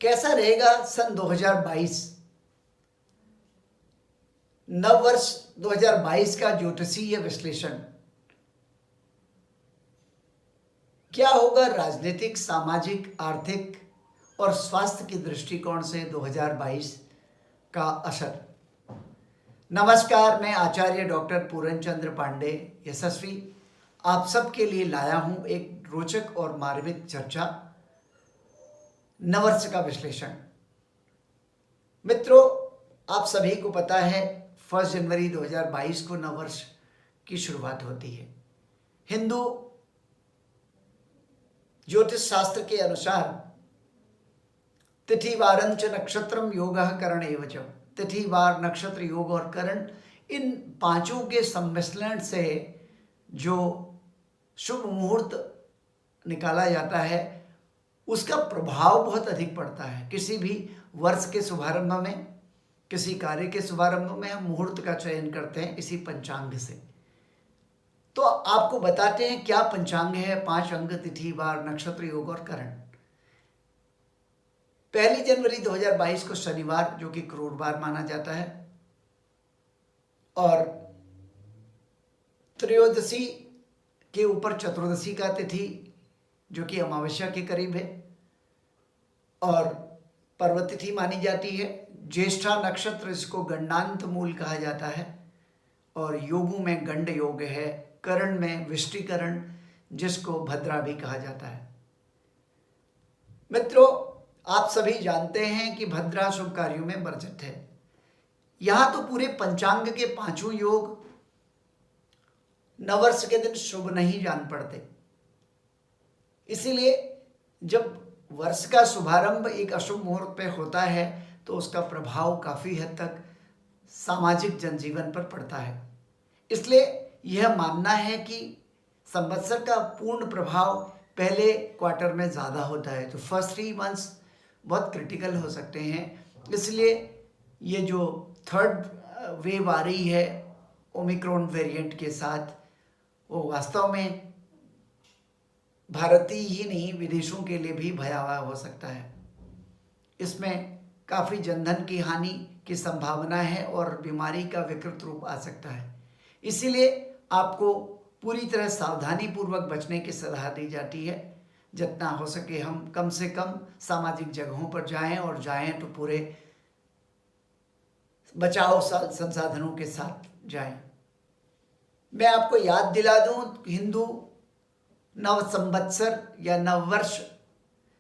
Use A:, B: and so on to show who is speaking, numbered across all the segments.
A: कैसा रहेगा सन 2022? नव वर्ष 2022 का ज्योतिषीय विश्लेषण। क्या होगा राजनीतिक, सामाजिक, आर्थिक और स्वास्थ्य के दृष्टिकोण से 2022 का असर। नमस्कार, मैं आचार्य डॉक्टर पूरन चंद्र पांडे यशस्वी आप सबके लिए लाया हूं एक रोचक और मार्मिक चर्चा, नववर्ष का विश्लेषण। मित्रों, आप सभी को पता है 1 जनवरी 2022 को नववर्ष की शुरुआत होती है। हिंदू ज्योतिष शास्त्र के अनुसार तिथि वारं च नक्षत्रम योगः करण एव च। तिथि, वार, नक्षत्र, योग और करण, इन पांचों के सम्मिश्रण से जो शुभ मुहूर्त निकाला जाता है उसका प्रभाव बहुत अधिक पड़ता है। किसी भी वर्ष के शुभारंभ में, किसी कार्य के शुभारंभ में हम मुहूर्त का चयन करते हैं इसी पंचांग से। तो आपको बताते हैं क्या पंचांग है। 5 अंग, तिथि, वार, नक्षत्र, योग और करण। 1 जनवरी 2022 को शनिवार, जो कि क्रूरवार माना जाता है, और त्रयोदशी के ऊपर चतुर्दशी का तिथि जो कि अमावस्या के करीब है और पर्व तिथि मानी जाती है। ज्येष्ठा नक्षत्र, इसको गंडांत मूल कहा जाता है, और योगों में गंड योग है। करण में विष्टिकरण, जिसको भद्रा भी कहा जाता है। मित्रों, आप सभी जानते हैं कि भद्रा शुभ कार्यों में वर्जित है। यहां तो पूरे पंचांग के 5 योग नववर्ष के दिन शुभ नहीं जान पड़ते। इसीलिए जब वर्ष का शुभारंभ एक अशुभ मुहूर्त पे होता है तो उसका प्रभाव काफी हद तक सामाजिक जनजीवन पर पड़ता है। इसलिए यह मानना है कि संवत्सर का पूर्ण प्रभाव पहले क्वार्टर में ज़्यादा होता है, तो फर्स्ट 3 मंथ्स बहुत क्रिटिकल हो सकते हैं। इसलिए ये जो थर्ड वेव आ रही है ओमिक्रॉन वेरिएंट के साथ, वो वास्तव में भारतीय ही नहीं विदेशों के लिए भी भयावह हो सकता है। इसमें काफ़ी जनधन की हानि की संभावना है और बीमारी का विकृत रूप आ सकता है। इसीलिए आपको पूरी तरह सावधानी पूर्वक बचने की सलाह दी जाती है। जितना हो सके हम कम से कम सामाजिक जगहों पर जाएं, और जाएं तो पूरे बचाव संसाधनों के साथ जाएं। मैं आपको याद दिला दूं, हिंदू नव संवत्सर या नववर्ष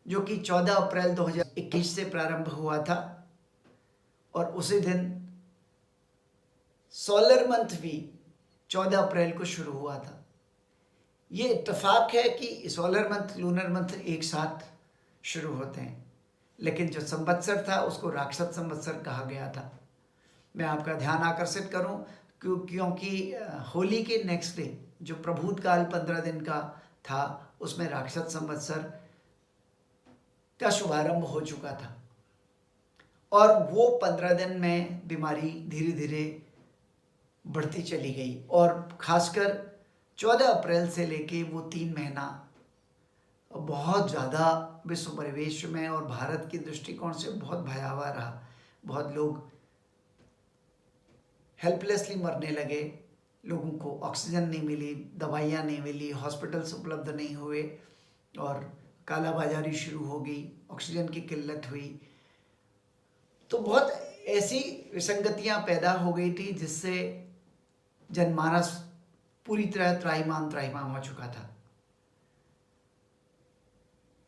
A: जो कि 14 अप्रैल 2021 से प्रारंभ हुआ था, और उसी दिन सोलर मंथ भी 14 अप्रैल को शुरू हुआ था। ये इत्तेफाक है कि सोलर मंथ, लूनर मंथ एक साथ शुरू होते हैं, लेकिन जो संवत्सर था उसको राक्षस संवत्सर कहा गया था। मैं आपका ध्यान आकर्षित करूं क्योंकि होली के नेक्स्ट डे जो प्रभूत काल 15 दिन का था, उसमें राक्षस संवत्सर का शुभारंभ हो चुका था, और वो 15 दिन में बीमारी धीरे धीरे बढ़ती चली गई, और खासकर 14 अप्रैल से लेके वो 3 महीना बहुत ज़्यादा विश्व परिवेश में और भारत के दृष्टिकोण से बहुत भयावह रहा। बहुत लोग हेल्पलेसली मरने लगे, लोगों को ऑक्सीजन नहीं मिली, दवाइयाँ नहीं मिली, हॉस्पिटल्स उपलब्ध नहीं हुए, और कालाबाजारी शुरू हो गई, ऑक्सीजन की किल्लत हुई। तो बहुत ऐसी विसंगतियाँ पैदा हो गई थी जिससे जनमानस पूरी तरह त्राहिमाम हो चुका था।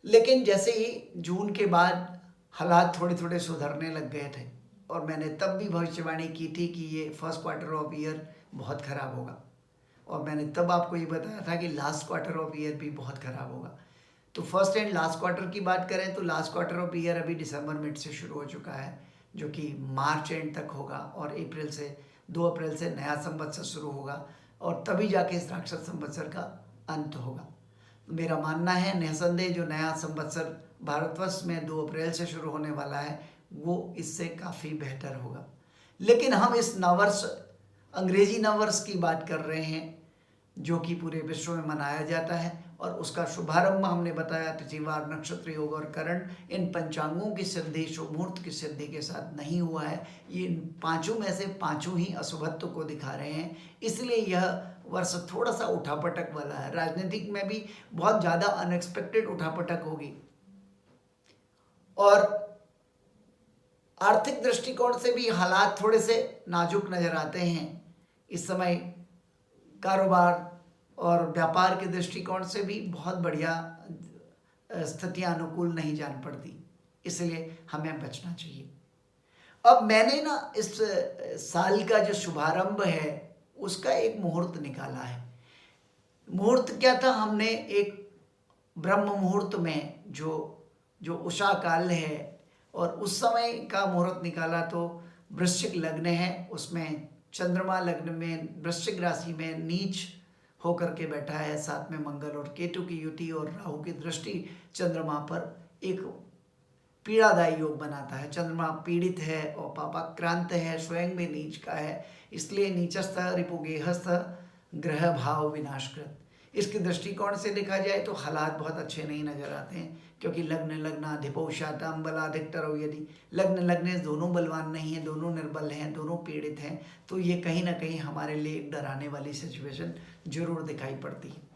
A: लेकिन जैसे ही जून के बाद हालात थोड़े थोड़े सुधरने लग गए थे, और मैंने तब भी भविष्यवाणी की थी कि ये फर्स्ट क्वार्टर ऑफ ईयर बहुत ख़राब होगा, और मैंने तब आपको ये बताया था कि लास्ट क्वार्टर ऑफ ईयर भी बहुत ख़राब होगा। तो फर्स्ट एंड लास्ट क्वार्टर की बात करें तो लास्ट क्वार्टर ऑफ ईयर अभी दिसंबर मिड से शुरू हो चुका है, जो कि मार्च एंड तक होगा, और 2 अप्रैल से नया संवत्सर शुरू होगा, और तभी जाके इस राक्षस संवत्सर का अंत होगा। मेरा मानना है निसंदेह जो नया संवत्सर भारतवर्ष में 2 अप्रैल से शुरू होने वाला है वो इससे काफ़ी बेहतर होगा। लेकिन हम इस नववर्ष, अंग्रेजी नववर्ष की बात कर रहे हैं, जो कि पूरे विश्व में मनाया जाता है, और उसका शुभारंभ हमने बताया तिथिवार, नक्षत्र, योग और करण इन पंचांगों की सिद्धि, शुभ मुहूर्त की सिद्धि के साथ नहीं हुआ है। ये इन पाँचों में से पाँचों ही अशुभत्व को दिखा रहे हैं, इसलिए यह वर्ष थोड़ा सा उठापटक वाला है। राजनीतिक में भी बहुत ज़्यादा अनएक्सपेक्टेड उठापटक होगी और आर्थिक दृष्टिकोण से भी हालात थोड़े से नाजुक नजर आते हैं इस समय। कारोबार और व्यापार के दृष्टिकोण से भी बहुत बढ़िया स्थितियां अनुकूल नहीं जान पड़ती, इसलिए हमें बचना चाहिए। अब मैंने ना इस साल का जो शुभारंभ है उसका एक मुहूर्त निकाला है। मुहूर्त क्या था, हमने एक ब्रह्म मुहूर्त में जो उषा काल है और उस समय का मुहूर्त निकाला, तो वृश्चिक लग्न है, उसमें चंद्रमा लग्न में वृश्चिक राशि में नीच होकर के बैठा है, साथ में मंगल और केतु की युति और राहु की दृष्टि चंद्रमा पर एक पीड़ादायी योग बनाता है। चंद्रमा पीड़ित है और पापाक्रांत है, स्वयं में नीच का है, इसलिए नीचस्थ रिपुगेहस्थ ग्रह भाव विनाशकृत। इसके दृष्टिकोण से देखा जाए तो हालात बहुत अच्छे नहीं नजर आते हैं, क्योंकि लग्न लग्नाधिपौषातम बलाधिक्तरौ, यदि लग्न लग्न दोनों बलवान नहीं हैं, दोनों निर्बल हैं, दोनों पीड़ित हैं, तो ये कहीं ना कहीं हमारे लिए एक डराने वाली सिचुएशन जरूर दिखाई पड़ती है।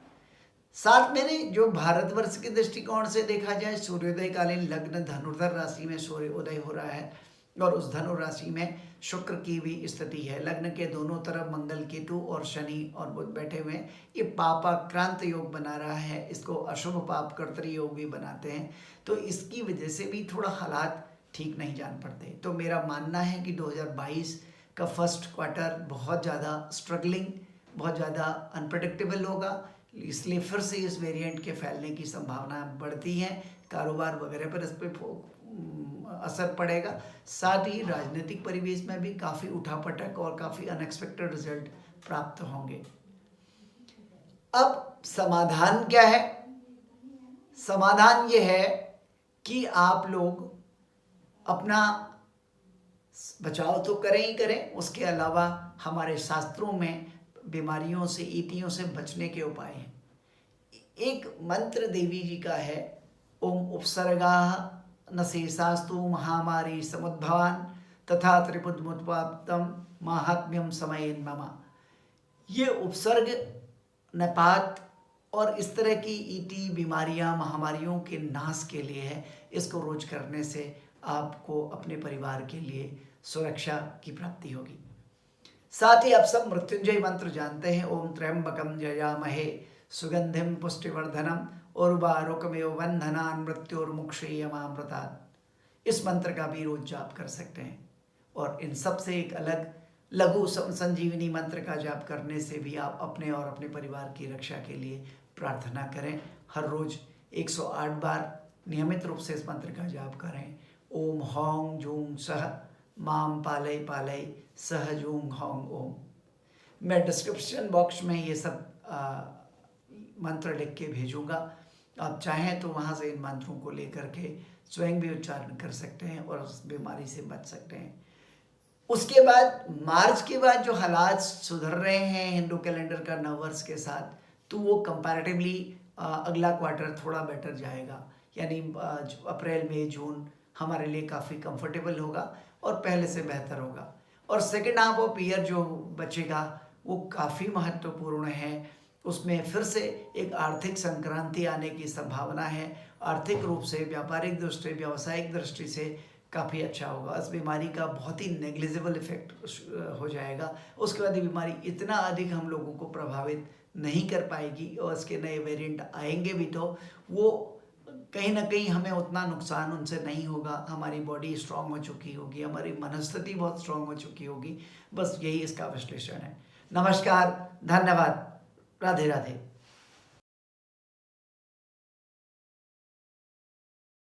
A: साथ में जो भारतवर्ष के दृष्टिकोण से देखा जाए, सूर्योदय कालीन लग्न धनुर्धर राशि में सूर्योदय हो रहा है और उस धनु राशि में शुक्र की भी स्थिति है। लग्न के दोनों तरफ मंगल, केतु और शनि और बुध बैठे हुए हैं। ये पापाक्रांत योग बना रहा है, इसको अशुभ पाप कर्तरी योग भी बनाते हैं, तो इसकी वजह से भी थोड़ा हालात ठीक नहीं जान पड़ते। तो मेरा मानना है कि 2022 का फर्स्ट क्वार्टर बहुत ज़्यादा स्ट्रगलिंग, बहुत ज़्यादा अनप्रडिक्टेबल होगा, इसलिए फिर से इस वेरिएंट के फैलने की संभावना बढ़ती है। कारोबार वगैरह पर इस पर असर पड़ेगा। साथ ही राजनीतिक परिवेश में भी काफ़ी उठापटक और काफ़ी अनएक्सपेक्टेड रिजल्ट प्राप्त होंगे। अब समाधान क्या है? समाधान ये है कि आप लोग अपना बचाव तो करें ही करें, उसके अलावा हमारे शास्त्रों में बीमारियों से, ईतियों से बचने के उपाय हैं। एक मंत्र देवी जी का है, ओम उपसर्गा न शेषास्तु महामारी समुद्भवान तथा त्रिपुदमुत्पातम माहात्म्यम समयेन मम। ये उपसर्ग, नपात और इस तरह की ईटी बीमारियां, महामारियों के नाश के लिए है। इसको रोज करने से आपको अपने परिवार के लिए सुरक्षा की प्राप्ति होगी। साथ ही आप सब मृत्युंजय मंत्र जानते हैं, ओम त्र्यंबकम यजामहे सुगंधिम पुष्टिवर्धनम उर्वारुकमेव बंधनान् मृत्योर्मुक्षेयमामृतात्। इस मंत्र का भी रोज जाप कर सकते हैं। और इन सब से एक अलग लघु संजीवनी मंत्र का जाप करने से भी आप अपने और अपने परिवार की रक्षा के लिए प्रार्थना करें। हर रोज 108 बार नियमित रूप से इस मंत्र का जाप करें। ओम हौं जूं सह माम पालय पालय सह जूं हौं ओम। मैं डिस्क्रिप्शन बॉक्स में ये सब मंत्र लिख के भेजूंगा। आप चाहें तो वहाँ से इन मंत्रों को लेकर के स्वयं भी उच्चारण कर सकते हैं और उस बीमारी से बच सकते हैं। उसके बाद मार्च के बाद जो हालात सुधर रहे हैं हिंदू कैलेंडर का नववर्ष के साथ, तो वो कंपैरेटिवली अगला क्वार्टर थोड़ा बेटर जाएगा। यानी अप्रैल मई जून हमारे लिए काफ़ी कंफर्टेबल होगा और पहले से बेहतर होगा। और सेकेंड हाफ ऑफ ईयर जो बचेगा वो काफ़ी महत्वपूर्ण है। उसमें फिर से एक आर्थिक संक्रांति आने की संभावना है। आर्थिक रूप से, व्यापारिक दृष्टि, व्यावसायिक दृष्टि से काफ़ी अच्छा होगा। इस बीमारी का बहुत ही नेग्लिजिबल इफेक्ट हो जाएगा। उसके बाद ये बीमारी इतना अधिक हम लोगों को प्रभावित नहीं कर पाएगी और इसके नए वेरिएंट आएंगे भी तो वो कहीं ना कहीं हमें उतना नुकसान उनसे नहीं होगा। हमारी बॉडी स्ट्रांग हो चुकी होगी, हमारी मनस्थिति बहुत स्ट्रांग हो चुकी होगी। बस यही इसका विश्लेषण है। नमस्कार, धन्यवाद, राधे राधे।